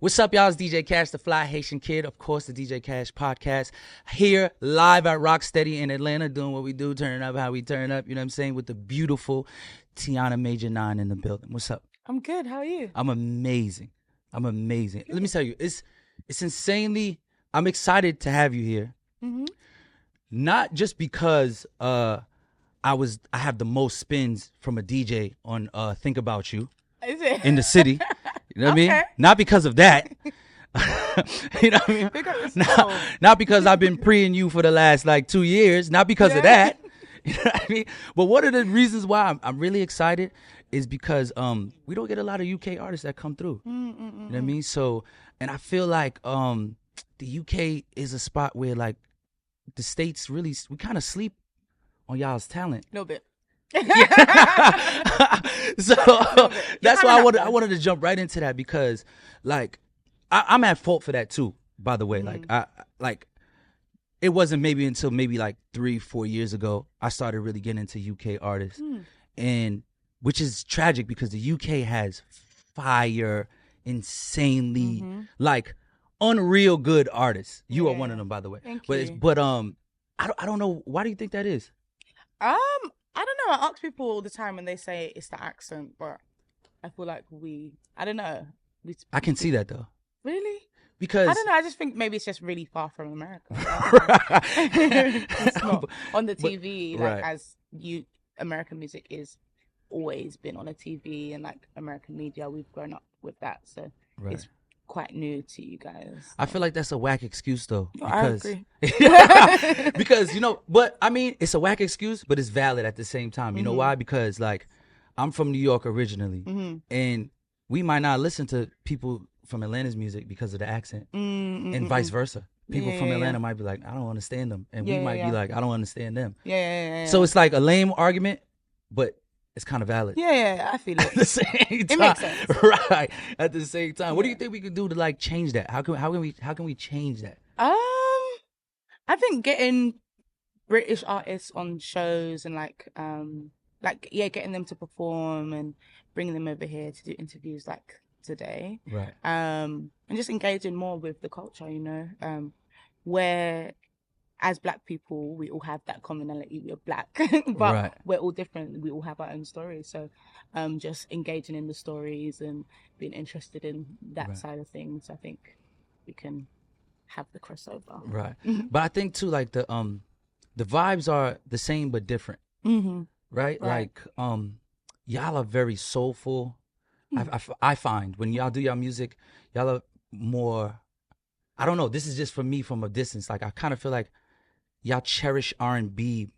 What's up, y'all? It's DJ Kash, the Fly Haitian Kid. Of course, the DJ Kash Podcast. Here, live at Rocksteady in Atlanta, doing what we do, turning up how we turn up, you know what I'm saying, with the beautiful Tiana major9 in the building. What's up? I'm good. How are you? I'm amazing. Let me tell you, it's insanely, I'm excited to have you here. Mm-hmm. Not just because I have the most spins from a DJ on Think About You Is it? in the city. You know what I mean? Not because of that. You know what I mean? Not because I've been preing you for the last 2 years. Not because of that. You know what I mean? But one of the reasons why I'm really excited is because we don't get a lot of UK artists that come through. You know what I mean? So, and I feel like the UK is a spot where the States really, we kind of sleep on y'all's talent. A little bit. So that's why I wanted to jump right into that, because I'm at fault for that too, by the way. It wasn't maybe until 3-4 years ago I started really getting into UK artists, and which is tragic because the UK has fire, insanely unreal good artists. You are one of them, by the way. Thank you. But I don't know, why do you think that is? I don't know. I ask people all the time and they say it's the accent, but I feel like I don't know. I can see that though. Really? Because I don't know. I just think maybe it's just really far from America. Right. It's not on the TV right. American music is always been on a TV and American media. We've grown up with that, so it's quite new to you guys. I feel like that's a whack excuse though. Because, I agree. Because, but I mean, it's a whack excuse, but it's valid at the same time. You know why? Because I'm from New York originally, and we might not listen to people from Atlanta's music because of the accent, and vice versa. People from Atlanta might be like, I don't understand them, and we might be like, I don't understand them. So it's like a lame argument, but it's kind of valid. Yeah, I feel it. At the same time. It makes sense. Right. At the same time. What do you think we can do to change that? How can we change that? I think getting British artists on shows and getting them to perform and bringing them over here to do interviews like today. Right. And just engaging more with the culture, where as Black people, we all have that commonality. We're Black, but we're all different. We all have our own stories. So just engaging in the stories and being interested in that side of things, I think we can have the crossover. Right. But I think too, the vibes are the same but different. Right? Y'all are very soulful. I find when y'all do y'all music, y'all are more, I don't know, this is just for me from a distance. I kind of feel like y'all cherish R&B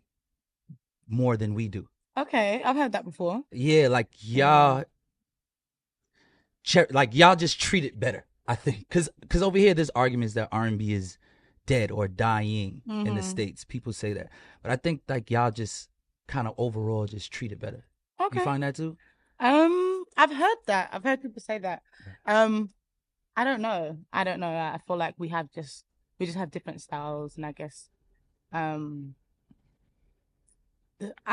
more than we do. Okay, I've heard that before. Yeah, y'all, y'all just treat it better, I think. Cause over here, there's arguments that R&B is dead or dying in the States. People say that, but I think y'all just kind of overall just treat it better. Okay. You find that too? I've heard that. I've heard people say that. I don't know. I feel like we just have different styles, and I guess I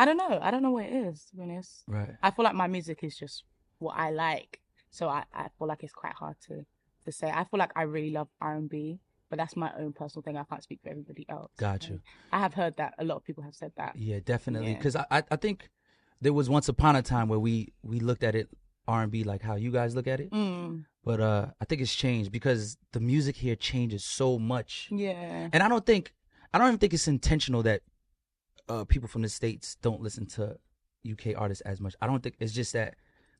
don't know. I don't know what it is, to be honest. Right. I feel like my music is just what I like, so I feel like it's quite hard to say. I feel like I really love R&B, but that's my own personal thing. I can't speak for everybody else. Gotcha. I have heard that a lot of people have said that. Yeah, definitely. Because I think there was once upon a time where we looked at it R&B like how you guys look at it. But I think it's changed because the music here changes so much. Yeah. And I don't even think it's intentional that people from the States don't listen to UK artists as much. I don't think it's just that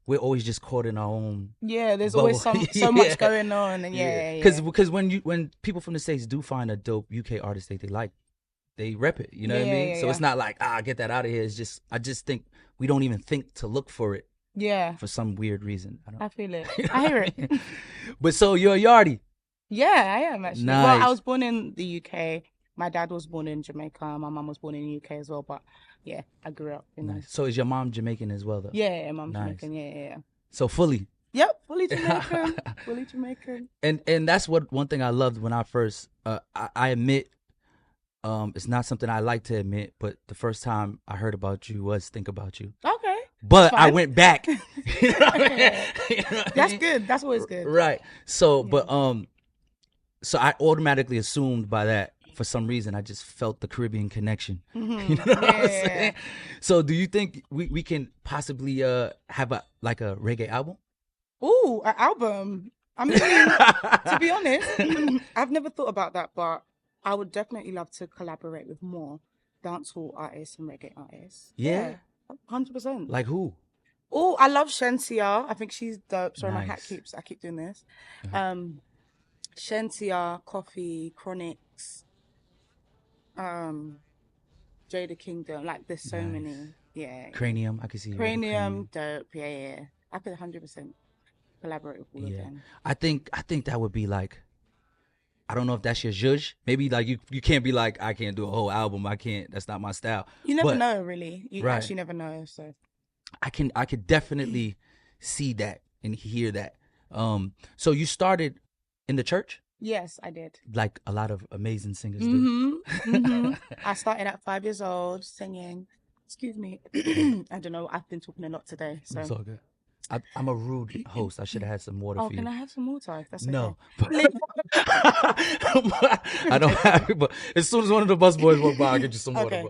we're always just caught in our own. Yeah, there's bubble. always so much going on, and Because when people from the States do find a dope UK artist that they like, they rep it. You know what I mean? So it's not like get that out of here. It's just I just think we don't even think to look for it. Yeah. For some weird reason. I feel it. I hear it. But so you're a Yardie. Yeah, I am actually. Nice. Well, I was born in the UK. My dad was born in Jamaica. My mum was born in the UK as well. But yeah, I grew up in. Nice. So is your mom Jamaican as well, though? Yeah, mom's Jamaican. Yeah. So fully. Yep, fully Jamaican. Fully Jamaican. And that's one thing I loved when I first. I admit, it's not something I like to admit, but the first time I heard about you was Think About You. Okay. but I went back. That's good. That's always good. Right. So, but so I automatically assumed by that, for some reason, I just felt the Caribbean connection. You know what I'm saying? So, do you think we can possibly have a reggae album? Ooh, an album. I mean, to be honest, I've never thought about that, but I would definitely love to collaborate with more dancehall artists and reggae artists. Yeah. 100%. Like who? Oh, I love Shensia. I think she's dope. Sorry, Nice. my hat I keep doing this. Shensia, Coffee, Chronics, Jada Kingdom. Like, there's so many. Yeah. Cranium. I can see Cranium, dope. Yeah. I could 100% collaborate with all of them. I think that would be like, I don't know if that's your zhuzh. Maybe like you can't be like, I can't do a whole album. I can't. That's not my style. You never know, really. You actually never know. So I could definitely see that and hear that. So you started in the church? Yes, I did. Like a lot of amazing singers do. I started at 5 years old singing. Excuse me. I don't know. I've been talking a lot today. So it's all good. I'm a rude host. I should have had some water for you. Oh, can I have some water? If that's no. Okay. I don't have it, but as soon as one of the busboys walk by, I'll get you some water.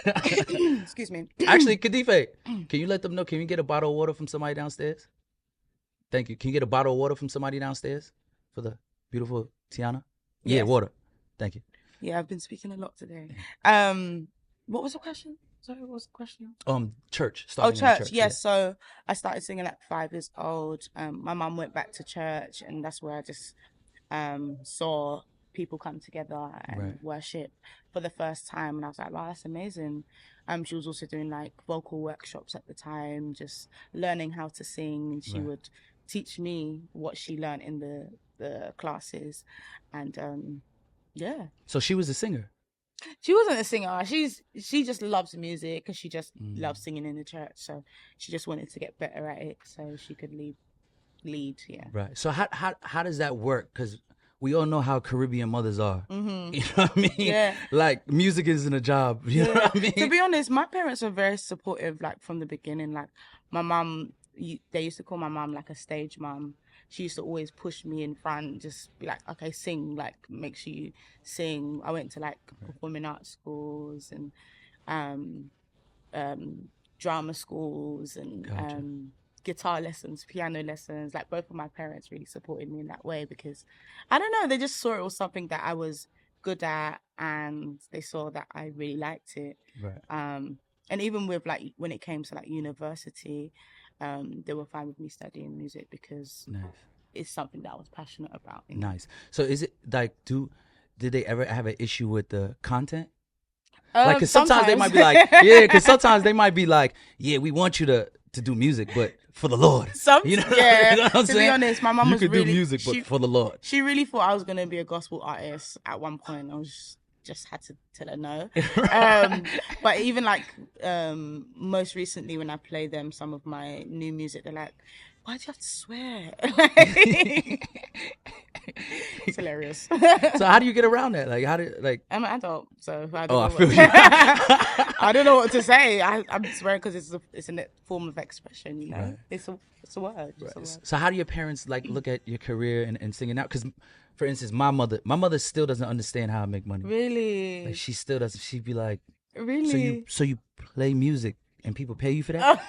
Excuse me. Actually, Kadife, can you let them know? Can you get a bottle of water from somebody downstairs? Thank you. Can you get a bottle of water from somebody downstairs for the beautiful Tiana? Yeah, water. Thank you. Yeah, I've been speaking a lot today. What was the question? Sorry, what was the question? Church. Church. Yes. So I started singing at 5 years old. My mum went back to church, and that's where I just saw people come together and worship for the first time. And I was like, wow, that's amazing. She was also doing like vocal workshops at the time, just learning how to sing. And she would teach me what she learned in the classes. And So she was a singer? She wasn't a singer. She just loves music because she just loves singing in the church. So she just wanted to get better at it so she could lead. Yeah. Right. So how does that work? Because we all know how Caribbean mothers are. You know what I mean? Yeah. Like music isn't a job. You know what I mean? To be honest, my parents are very supportive. Like from the beginning, like my mum, they used to call my mum like a stage mum. She used to always push me in front, just be like, okay, sing, like, make sure you sing. I went to, like, performing arts schools and drama schools and guitar lessons, piano lessons. Like, both of my parents really supported me in that way because, I don't know, they just saw it was something that I was good at and they saw that I really liked it. Right. And even with, like, when it came to, like, university, they were fine with me studying music because it's something that I was passionate about. Nice. So is it like, did they ever have an issue with the content? Like, cause sometimes they might be like, because sometimes they might be like, we want you to do music, but for the Lord. You know what I'm saying? To be honest, my mum was really... You could do music, but for the Lord. She really thought I was going to be a gospel artist at one point. I was just had to tell her no. But even like most recently when I play them some of my new music, they're like, why do you have to swear? It's hilarious. So how do you get around that? Like I'm an adult, so I don't know what to say. I'm swearing because it's a form of expression, you know. Right. It's a word. Right. It's a word. So how do your parents like look at your career and singing out? Because for instance, my mother still doesn't understand how I make money. Really? Like she still doesn't. She'd be like, really? So you play music and people pay you for that?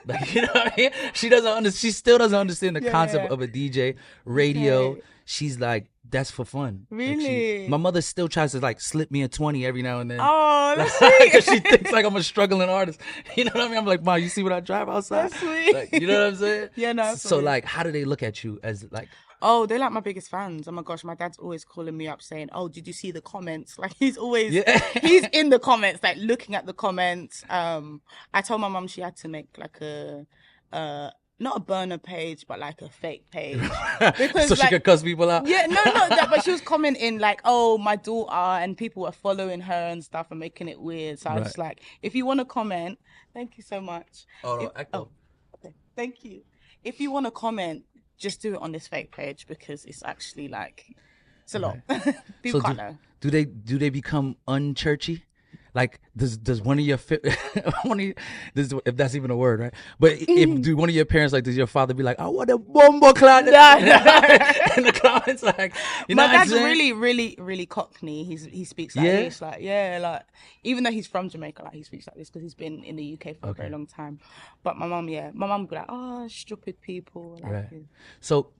Like, you know what I mean? She still doesn't understand the concept of a DJ, radio. Okay. She's like, that's for fun. Really? Like my mother still tries to like slip me a 20 every now and then. Oh, that's sweet. Because she thinks like I'm a struggling artist. You know what I mean? I'm like, Mom, you see what I drive outside? That's sweet. Like, you know what I'm saying? Yeah, no. So like, how do they look at you as like? Oh, they're like my biggest fans. Oh my gosh, my dad's always calling me up saying, oh, did you see the comments? Like he's always, he's in the comments, like looking at the comments. I told my mum she had to make like not a burner page, but like a fake page. Because so she could cuss people out? Yeah, no, but she was commenting like, oh, my daughter, and people were following her and stuff and making it weird. So I was like, if you want to comment, thank you so much. Okay, thank you. If you want to comment, just do it on this fake page because it's actually like, it's a lot. People can't know. Do they become unchurchy? Like, does one of your if that's even a word, right? But if do one of your parents, like, does your father be like, I want a bombo cloud in the comments, like, you know? My dad's really, really, really Cockney. He speaks like this, like even though he's from Jamaica, like he speaks like this because he's been in the UK for a very long time. But my mum would be like, oh, stupid people. Like, right. So,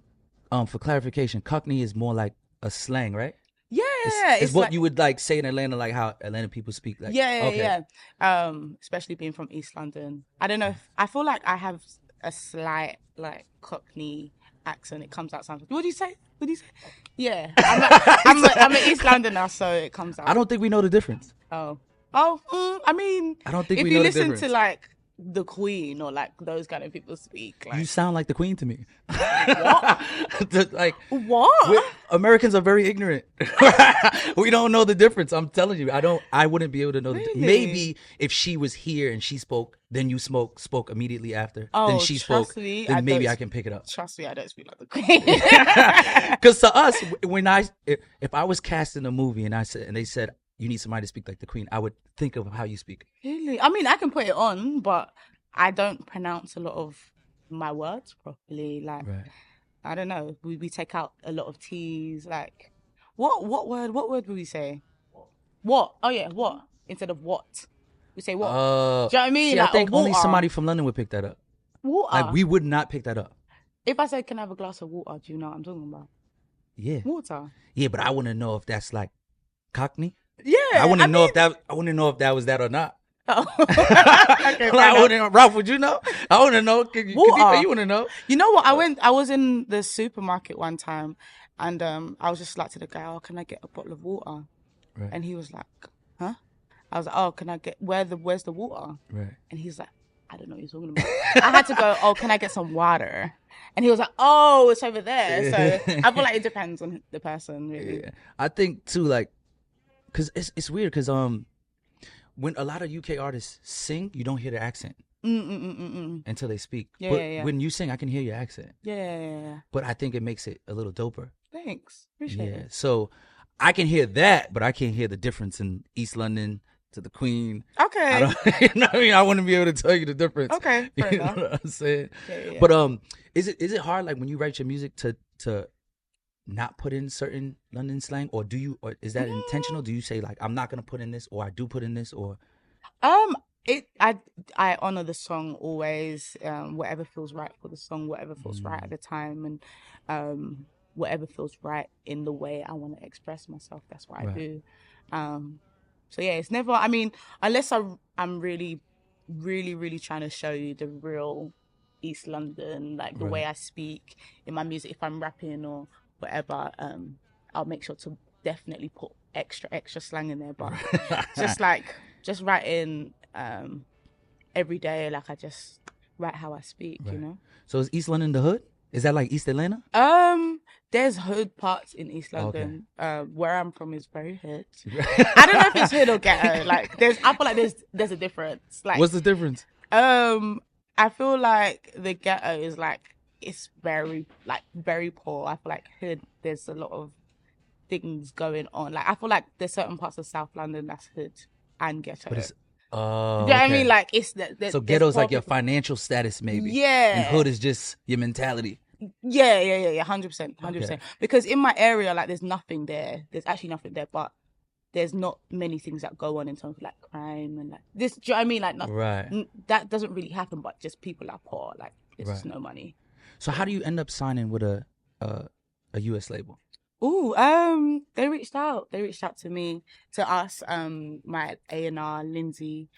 for clarification, Cockney is more like a slang, right? Yeah, it's what like, you would like say in Atlanta, like how Atlanta people speak. Like, yeah. Especially being from East London. I don't know I feel like I have a slight like Cockney accent. It comes out sometimes. What do you say? Yeah, I'm an East Londoner, so it comes out. I don't think we know the difference. I mean, I don't think if we know the difference. If you listen to like the Queen or like those kind of people speak, like, you sound like the Queen to me. What? Like what? Americans are very ignorant. We don't know the difference. I'm telling you, I wouldn't be able to know. Really? Maybe if she was here and she spoke, then you spoke immediately after. Then she spoke. Then maybe I can pick it up. Trust me, I don't speak like the Queen. Because to us, if I was cast in a movie and they said, you need somebody to speak like the Queen, I would think of how you speak. Really? I mean, I can put it on, but I don't pronounce a lot of my words properly. Like, right. I don't know. We take out a lot of T's. Like, what word would we say? What? Oh yeah, what instead of what? We say what? Do you know what I mean? See, like, I think only somebody from London would pick that up. Water. Like, we would not pick that up. If I said, can I have a glass of water? Do you know what I'm talking about? Yeah. Water. Yeah, but I want to know if that's like Cockney. Yeah, I want to know if that was that or not. Oh. Okay, Ralph, would you know? I want to know. You want to know? You know what? I was in the supermarket one time, and I was just like to the guy, "Oh, can I get a bottle of water?" Right. And he was like, "Huh?" I was like, "Oh, can I get where's the water?" Right. And he's like, "I don't know what you're talking about." I had to go, "Oh, can I get some water?" And he was like, "Oh, it's over there." So I feel like it depends on the person, really. Yeah. I think too, like. Cause it's weird, cause when a lot of UK artists sing, you don't hear the accent until they speak. But when you sing, I can hear your accent. Yeah. But I think it makes it a little doper. Thanks, appreciate it. So I can hear that, but I can't hear the difference in East London to the Queen. Okay. You know what I mean? I wouldn't be able to tell you the difference. Okay, fair enough. Know what I'm saying? Yeah. But is it hard, like when you write your music to not put in certain London slang, or is that intentional? Do you say like, I'm not gonna put in this, or I do put in this, or? I honor the song always. Whatever feels right for the song, whatever feels right at the time, and whatever feels right in the way I want to express myself. That's what I do. So yeah, it's never. I mean, unless I'm really, really, really trying to show you the real East London, like the way I speak in my music. If I'm rapping or whatever, I'll make sure to definitely put extra slang in there, but just writing every day, like I just write how I speak, you know. So is East London the hood? Is that like East Atlanta? There's hood parts in East London. Where I'm from is very hood. I don't know if it's hood or ghetto. Like I feel like there's a difference. Like, what's the difference? I feel like the ghetto is like, it's very poor. I feel like hood, there's a lot of things going on. Like I feel like there's certain parts of South London that's hood and ghetto. But it's, you know what I mean? Like it's so ghetto's like your financial status, maybe. Yeah. And hood is just your mentality. Yeah. 100%. Because in my area, like there's nothing there. There's actually nothing there, but there's not many things that go on in terms of like crime and like this. Do you know what I mean? Like that doesn't really happen, but just people are poor. Like there's just no money. So how do you end up signing with a US label? They reached out. They reached out to us. My A&R, Lindsay,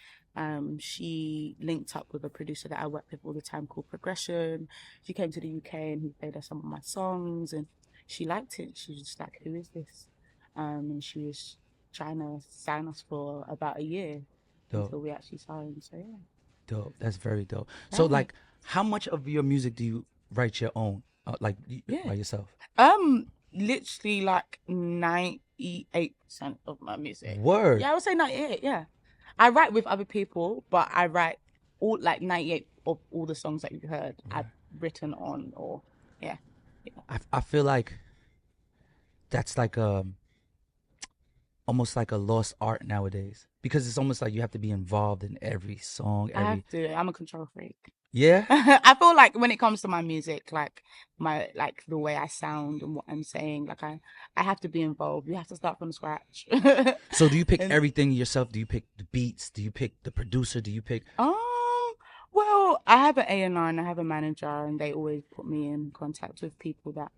she linked up with a producer that I work with all the time called Progression. She came to the UK and he played her some of my songs and she liked it. She was just like, who is this? And she was trying to sign us for about a year until we actually signed. So yeah. Dope. That's very dope. So like, how much of your music do you write your own, by yourself? Literally like 98% of my music. Word. Yeah, I would say 98. Yeah, I write with other people, but I write all like 98 of all the songs that you've heard. I've written on, or yeah. I feel like that's like almost like a lost art nowadays because it's almost like you have to be involved in every song. I have to. I'm a control freak. Yeah. I feel like when it comes to my music, like the way I sound and what I'm saying, like I have to be involved. You have to start from scratch. So do you pick everything yourself? Do you pick the beats? Do you pick the producer? Do you pick? Well, I have an A&R and I have a manager, and they always put me in contact with people that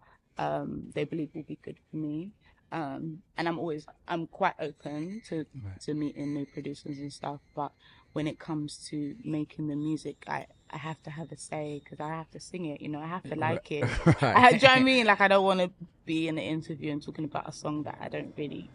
they believe will be good for me. And I'm quite open to meeting new producers and stuff, but when it comes to making the music, I have to have a say because I have to sing it, I have to like it. Right. Do you know what I mean? Like, I don't want to be in an interview and talking about a song that I don't really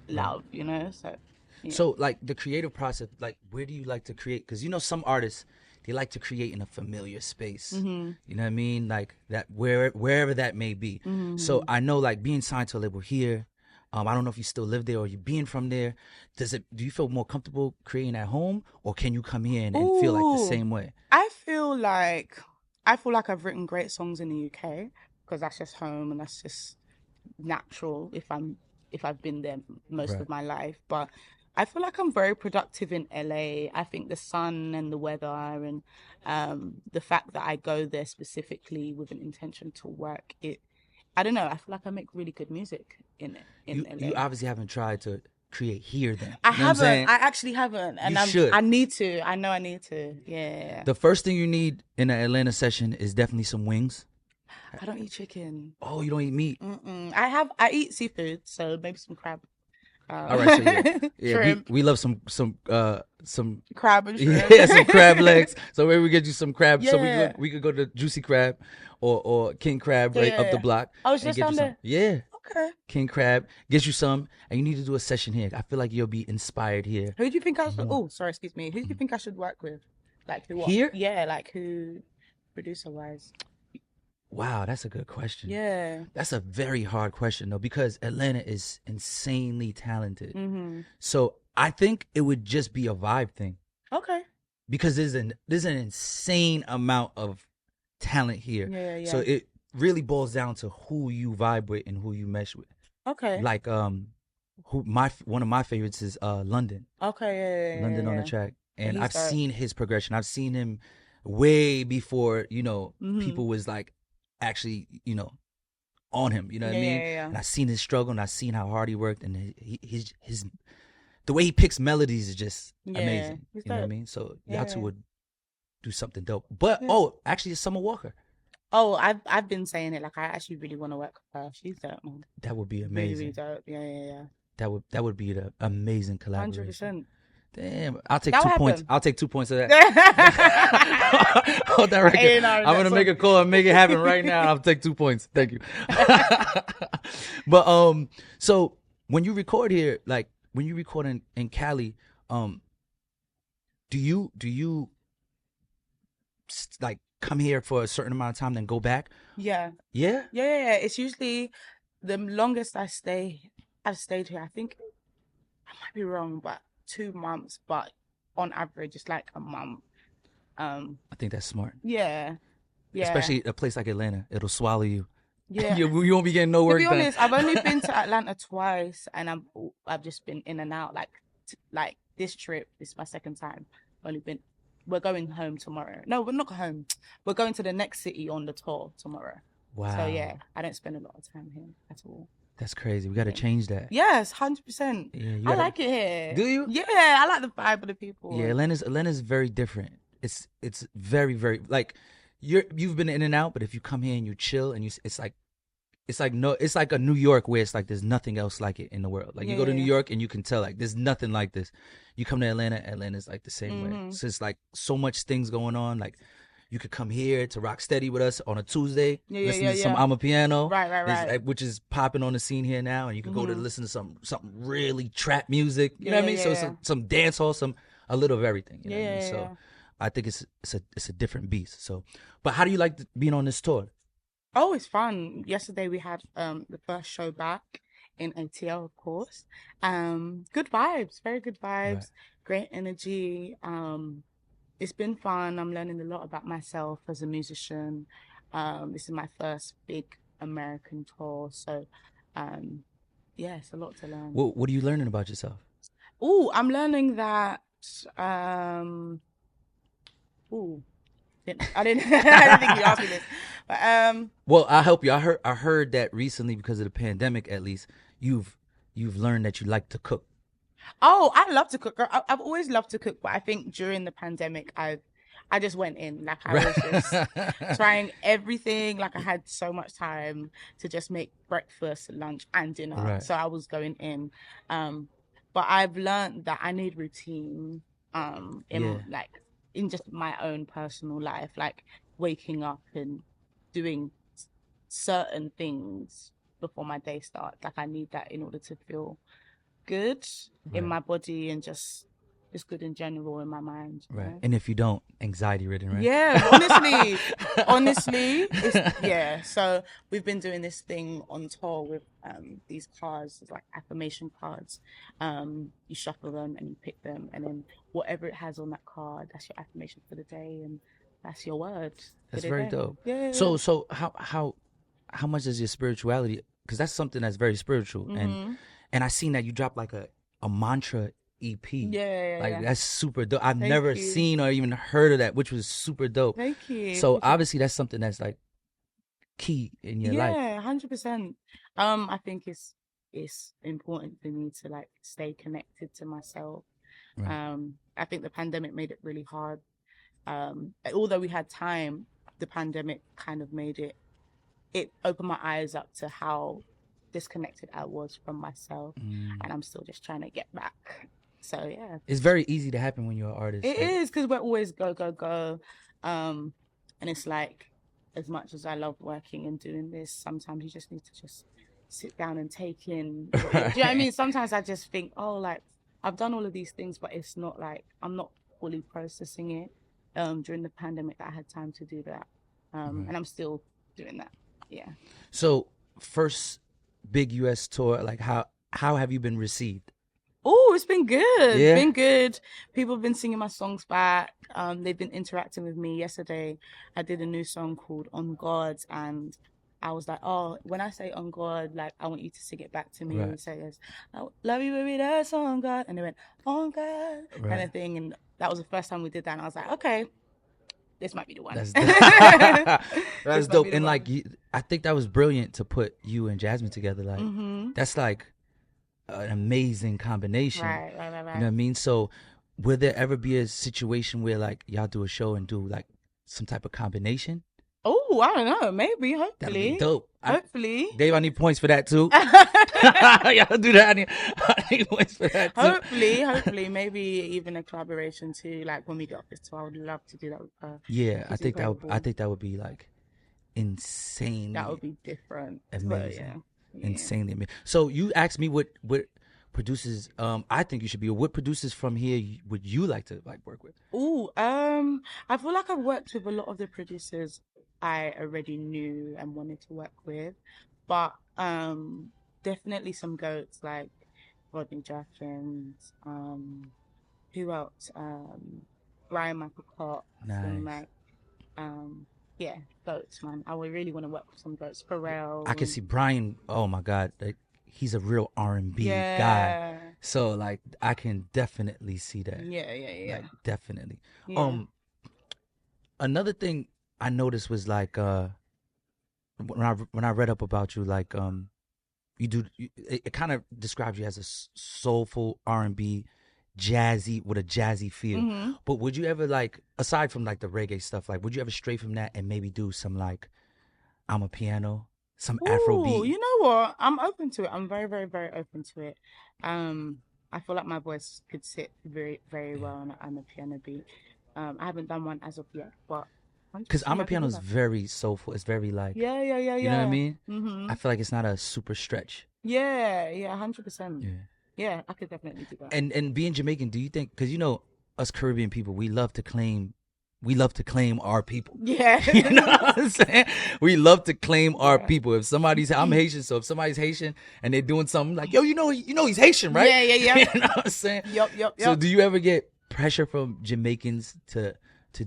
love, so. Yeah. So, like, the creative process, like, where do you like to create? Because, some artists, they like to create in a familiar space. Mm-hmm. You know what I mean? Like, that wherever that may be. Mm-hmm. So, I know, like, being signed to a label here, I don't know if you still live there or you being from there. Do you feel more comfortable creating at home, or can you come here and feel like the same way? I feel like I've written great songs in the UK because that's just home and that's just natural if I've been there most of my life. But I feel like I'm very productive in LA. I think the sun and the weather and the fact that I go there specifically with an intention to work, I don't know. I feel like I make really good music in LA. You obviously haven't tried to create here then. I haven't. I actually haven't. And should. I need to. I know I need to. Yeah. The first thing you need in an Atlanta session is definitely some wings. I don't eat chicken. Oh, you don't eat meat? I eat seafood, so maybe some crab. All right, so shrimp. We love some crab and shrimp. Yeah, some crab legs. So maybe we get you some crab. Yeah. So we could go to Juicy Crab or King Crab up the block. Oh, it's just down there. Yeah. Okay. King Crab, get you some, and you need to do a session here. I feel like you'll be inspired here. Who do you think I should? Oh, sorry, excuse me. Who do you think I should work with? Like who? What? Here? Yeah, like who? Producer wise. Wow, that's a good question. Yeah. That's a very hard question though, because Atlanta is insanely talented. Mm-hmm. So I think it would just be a vibe thing. Okay. Because there's an insane amount of talent here. Yeah. So it really boils down to who you vibe with and who you mesh with. Okay. Like one of my favorites is London. Okay. Yeah. London on the track. And I've seen his progression. I've seen him way before, people was like actually, on him, you know what I mean? Yeah. And I've seen his struggle and I've seen how hard he worked, and his the way he picks melodies is just amazing. You know what I mean? So y'all two would do something dope. But actually it's Summer Walker. Oh, I've been saying it. Like, I actually really want to work with her. She's dope, man. That would be amazing. Really, really dope. Yeah. That would be the amazing collaboration. 100%. Damn, I'll take 2 points. I'll take 2 points of that. Hold that record. I'm gonna make a call and make it happen right now. I'll take 2 points. Thank you. But so when you record here, like when you record in Cali, do you like come here for a certain amount of time then go back? Yeah. Yeah. Yeah. It's usually the longest I've stayed here. I think I might be wrong, but 2 months, but on average it's like a month. I think that's smart. Yeah. Especially a place like Atlanta, it'll swallow you. Yeah. you won't be getting no work done. To be honest, I've only been to Atlanta twice, and I've just been in and out. Like this trip, this is my second time. We're going home tomorrow. No, we're not home. We're going to the next city on the tour tomorrow. Wow. So yeah, I don't spend a lot of time here at all. That's crazy. We got to change that. Yes, 100%. Yeah, I like it here. Do you? Yeah, I like the vibe of the people. Yeah, Atlanta's very different. It's very, very like you've been in and out, but if you come here and you chill and it's like a New York where it's like there's nothing else like it in the world. Like you go to New York and you can tell like there's nothing like this. You come to Atlanta's like the same way. So it's like so much things going on. Like you could come here to rock steady with us on a Tuesday, listen to some Amapiano, right, which is popping on the scene here now, and you can go to listen to something really trap music. You know what I mean? So it's some dance hall, a little of everything. You know what I mean? So I think it's a different beast. So, but how do you like being on this tour? Oh, it's fun. Yesterday we had the first show back in ATL, of course. Good vibes, very good vibes, great energy. It's been fun. I'm learning a lot about myself as a musician. This is my first big American tour, so Yes, a lot to learn. What are you learning about yourself? Oh, I'm learning that. I didn't think you asked me this, but Well, I'll help you. I heard that recently because of the pandemic. At least you've learned that you like to cook. Oh, I love to cook. I've always loved to cook, but I think during the pandemic, I just went in. Like, I was just trying everything. Like, I had so much time to just make breakfast, lunch, and dinner. Right. So I was going in. But I've learned that I need routine in just my own personal life, like waking up and doing certain things before my day starts. Like, I need that in order to feel good in my body and just good in general in my mind. Right. Know? And if you don't, anxiety ridden, right? Yeah, honestly, so we've been doing this thing on tour with these cards. It's like affirmation cards. You shuffle them and you pick them, and then whatever it has on that card, that's your affirmation for the day, and that's your word. That's very dope. Yeah. So how much is your spirituality? Because that's something that's very spiritual, and I seen that you dropped like a mantra EP. Yeah. That's super dope. I've never seen or even heard of that, which was super dope. Thank you. So obviously that's something that's like key in your life. Yeah, 100%. I think it's important for me to like stay connected to myself. Right. I think the pandemic made it really hard. Although we had time, the pandemic kind of made it opened my eyes up to how disconnected I was from myself, and I'm still just trying to get back. So yeah, it's very easy to happen when you're an artist. It is, because we're always go, and it's like, as much as I love working and doing this, sometimes you just need to just sit down and take in. Do you know what I mean? Sometimes I just think, oh, like, I've done all of these things, but it's not like I'm not fully processing it. During the pandemic, I had time to do that, and I'm still doing that. Yeah. So first big US tour, like how have you been received? Oh, it's been good. Yeah. It's been good. People have been singing my songs back. They've been interacting with me. Yesterday, I did a new song called On God, and I was like, oh, when I say On God, like, I want you to sing it back to me. Right. And say, yes, I love you, baby, that's On God. And they went, On God, kind of thing. And that was the first time we did that. And I was like, okay, this might be the one. That's dope. That's dope. And like, I think that was brilliant to put you and Jasmine together. Like, that's like an amazing combination. Right. You know what I mean? So will there ever be a situation where like y'all do a show and do like some type of combination? Oh, I don't know. Maybe, hopefully. That'd be dope. Hopefully. Dave, I need points for that too. Y'all do that. I need points for that too. Hopefully. Maybe even a collaboration too. Like when we get off this tour, I would love to do that with her. Yeah, I think that would be like insane. That would be different. Amazing. Yeah. Insanely amazing. So you asked me what producers I think you should be, or what producers from here would you like to like work with? I feel like I've worked with a lot of the producers I already knew and wanted to work with, but definitely some goats like Rodney Jerkins, who else? Brian Michael Cox. Nice. And like yeah, goats, man. I would really want to work with some goats. Pharrell. I can see Brian. Oh my God, like, he's a real R&B guy. So like, I can definitely see that. Yeah. Like, definitely. Yeah. Another thing I noticed was like, when I read up about you, like, it kind of describes you as a soulful R&B, jazzy, with a jazzy feel. But would you ever, like, aside from like the reggae stuff, like, would you ever stray from that and maybe do some like I'm a piano, some Afrobeat? You know what? I'm open to it. I'm very, very, very open to it. I feel like my voice could sit very, very well on a piano beat. I haven't done one as of yet, but because I'm a piano is very soulful. It's very like yeah. You know what I mean? I feel like it's not a super stretch. Yeah, 100%. Yeah, I could definitely do that. And being Jamaican, do you think? Because you know, us Caribbean people, we love to claim our people. Yeah. You know what I'm saying? We love to claim our people. If somebody's, I'm Haitian, so if somebody's Haitian and they're doing something like, yo, you know he's Haitian, right? Yeah. You know what I'm saying? Yep. So do you ever get pressure from Jamaicans to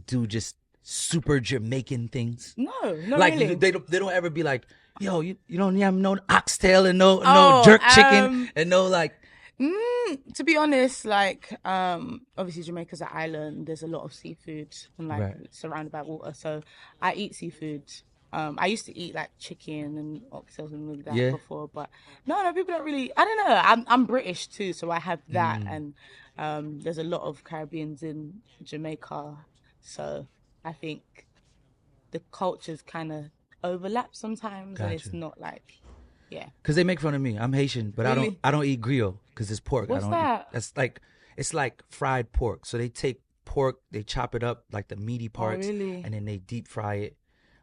do just super Jamaican things? No, not like really. They don't ever be like, yo, you don't have no oxtail and no jerk chicken and no like. To be honest, like obviously Jamaica's an island. There's a lot of seafood and like surrounded by water, so I eat seafood. I used to eat like chicken and oxtails and all that before, but no, people don't really. I don't know. I'm British too, so I have that, and there's a lot of Caribbeans in Jamaica, so I think the cultures kind of overlap sometimes, and it's not like, because they make fun of me. I'm Haitian, but really? I don't eat griot because it's pork. What's that? It's like fried pork. So they take pork, they chop it up like the meaty parts, and then they deep fry it.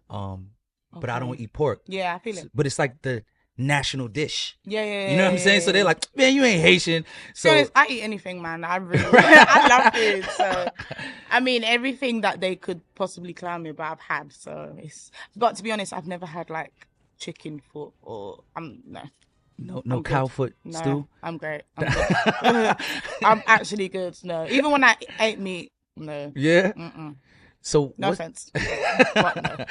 But I don't eat pork. Yeah, I feel it. But it's like the national dish. Yeah. You know what I'm saying? So they're like, man, you ain't Haitian. So honest, I eat anything, man. I really, I love food. So, I mean, everything that they could possibly clown me about, I've had. So but to be honest, I've never had like chicken foot or no cow foot stew. I'm great. I'm actually good. No, even when I ate meat, no. Yeah. Mm-mm. So no offense. But no.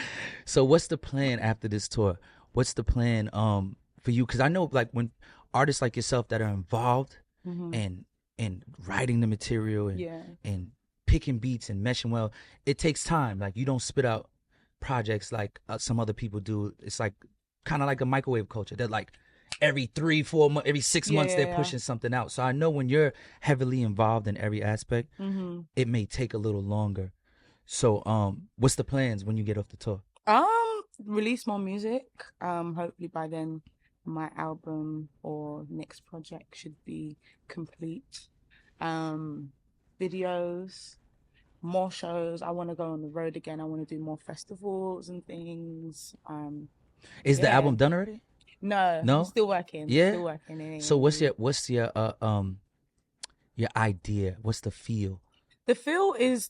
So what's the plan after this tour? What's the plan for you? Because I know like when artists like yourself that are involved and writing the material and picking beats and meshing well, it takes time. Like you don't spit out projects like some other people do. It's like kind of like a microwave culture. They're like every 3-4 months, every 6 months they're pushing something out. So I know when you're heavily involved in every aspect, it may take a little longer. So what's the plans when you get off the tour? Release more music. Hopefully by then my album or next project should be complete. Videos, more shows. I want to go on the road again. I want to do more festivals and things. Is the album done already? No, I'm still working. Still working. So what's your idea? What's the feel? The feel is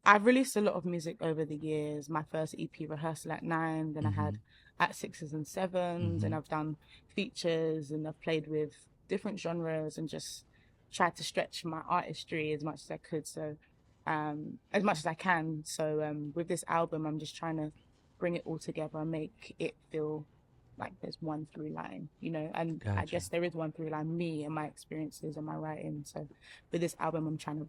I've released a lot of music over the years. My first EP, Rehearsal at 9, then I had at 6s and 7s, and I've done features and I've played with different genres and just tried to stretch my artistry as much as I could. So, as much as I can. So, with this album, I'm just trying to bring it all together and make it feel like there's one through line, and gotcha. I guess there is one through line, me and my experiences and my writing. So with this album, I'm trying to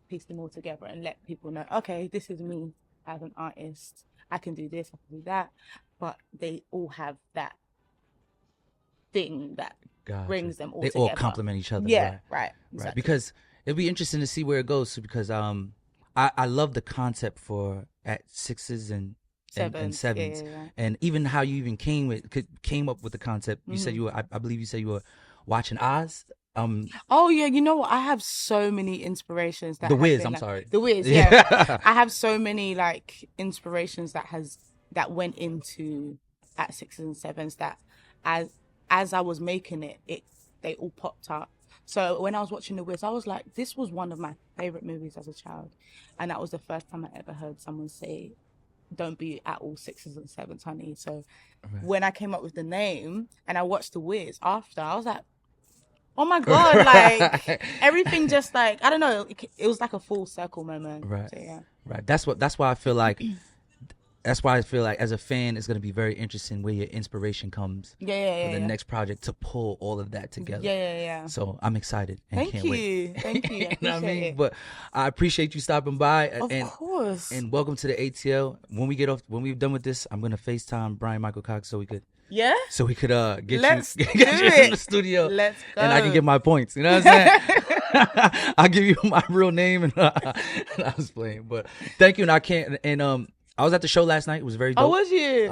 piece them all together and let people know, okay, this is me as an artist. I can do this, I can do that, but they all have that thing that brings them all together. They all complement each other. Yeah, right. Exactly. Right. Because it'll be interesting to see where it goes. Because I love the concept for at 6s and 7s, and even how you even came up with the concept. You said I believe you said you were watching Oz. Oh yeah, you know what? I have so many inspirations. The Wiz, I'm sorry. The Wiz, yeah. I have so many like inspirations that went into at 6s and 7s that as I was making it, they all popped up. So when I was watching The Wiz, I was like, this was one of my favorite movies as a child, and that was the first time I ever heard someone say, "Don't be at all 6s and 7s, honey." So when I came up with the name and I watched The Wiz after, I was like, oh my God, like everything just like, I don't know, it was like a full circle moment. Right. So, yeah. Right. That's why I feel like as a fan, it's going to be very interesting where your inspiration comes for the next project to pull all of that together. Yeah. So I'm excited and can't wait. Thank you. I know what I mean? it. But I appreciate you stopping by. Of course. And welcome to the ATL. When we're done with this, I'm going to FaceTime Brian Michael Cox so we could get you in the studio. Let's go. And I can get my points. You know what I'm saying? I'll give you my real name and I was playing. But thank you, and I can't. And I was at the show last night. It was very dope. Oh, was you?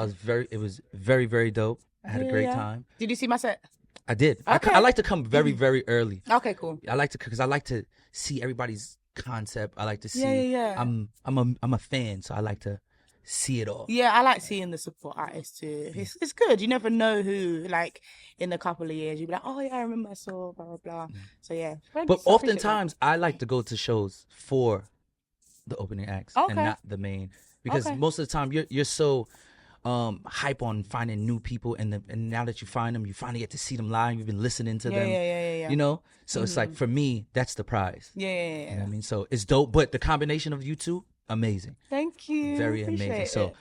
It was very, very dope. I had a great time. Did you see my set? I did. Okay. I like to come very, very early. Okay, cool. Because I like to see everybody's concept. I like to see. Yeah. I'm a fan, so I like to see it all. Yeah, I like seeing the support artists too. It's good. You never know who, like, in a couple of years, you'll be like, oh yeah, I remember I saw blah, blah, blah. So yeah. But oftentimes, I like to go to shows for the opening acts and not the main. Because most of the time, you're so hype on finding new people, and now that you find them, you finally get to see them live. You've been listening to them. Yeah. You know? So it's like, for me, that's the prize. Yeah. You know what I mean? So it's dope. But the combination of you two, amazing. Thank you. Very Appreciate amazing. It. So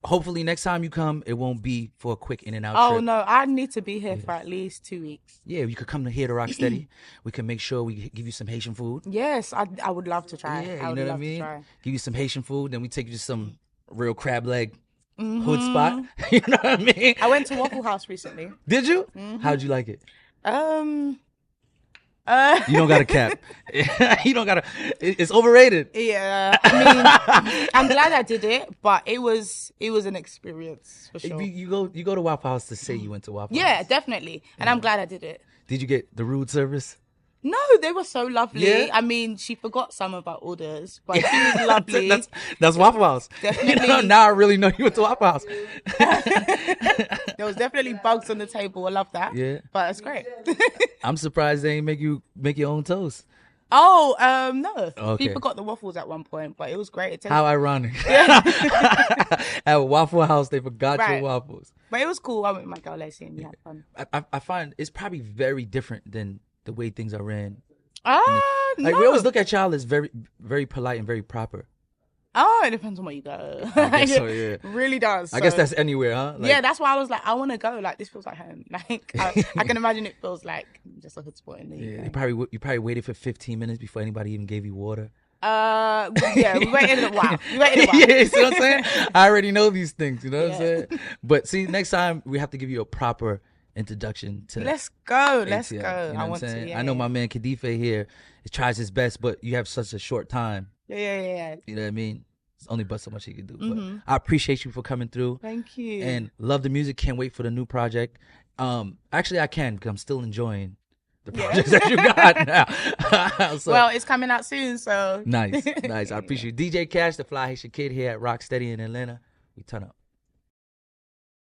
hopefully next time you come, it won't be for a quick in and out trip. trip. No, I need to be here for at least 2 weeks. Yeah, you could come here to Rocksteady. We can make sure we give you some Haitian food. Yes, I would love to try. Yeah, I you know what I mean? Give you some Haitian food, then we take you to some real crab leg hood spot. You know what I mean? I went to Waffle House recently. Did you? How'd you like it? You don't got a cap. You don't got to. It's overrated. Yeah, I mean, I'm glad I did it, but it was an experience for sure. You go to Waffle House to say you went to Waffle House. Yeah, definitely, and I'm glad I did it. Did you get the rude service? No, they were so lovely. Yeah? I mean, she forgot some of our orders, but she was lovely. That's Waffle House. Definitely. Now I really know you went to Waffle House. There was definitely bugs on the table. I love that. Yeah. But it's great. I'm surprised they ain't make your own toast. Oh, no. Okay. He forgot the waffles at one point, but it was great. How ironic. At Waffle House, they forgot your waffles. But it was cool. I went with my girl Lacey and we had fun. I find it's probably very different than the way things are ran. No. We always look at y'all as very, very polite and very proper. Oh, it depends on where you go. I guess so, yeah. Really does. I guess that's anywhere, huh? Yeah, that's why I was like, I want to go. Like, this feels like home. Like, I can imagine it feels like just a hood spot in the UK. You probably waited for 15 minutes before anybody even gave you water. Yeah, we waited a while. Yeah, see what I'm saying? I already know these things, you know what I'm saying? But see, next time we have to give you a proper introduction to Let's go. You know I want to. Yeah, I know my man Kadife here tries his best, but you have such a short time. Yeah. You know what I mean? It's only but so much he can do. But I appreciate you for coming through. Thank you. And love the music. Can't wait for the new project. Actually, I can because I'm still enjoying the projects that you got now. So, well, it's coming out soon, so nice. I appreciate you. DJ Kash, the Fly Haitian Kid here at Rocksteady in Atlanta. We turn up.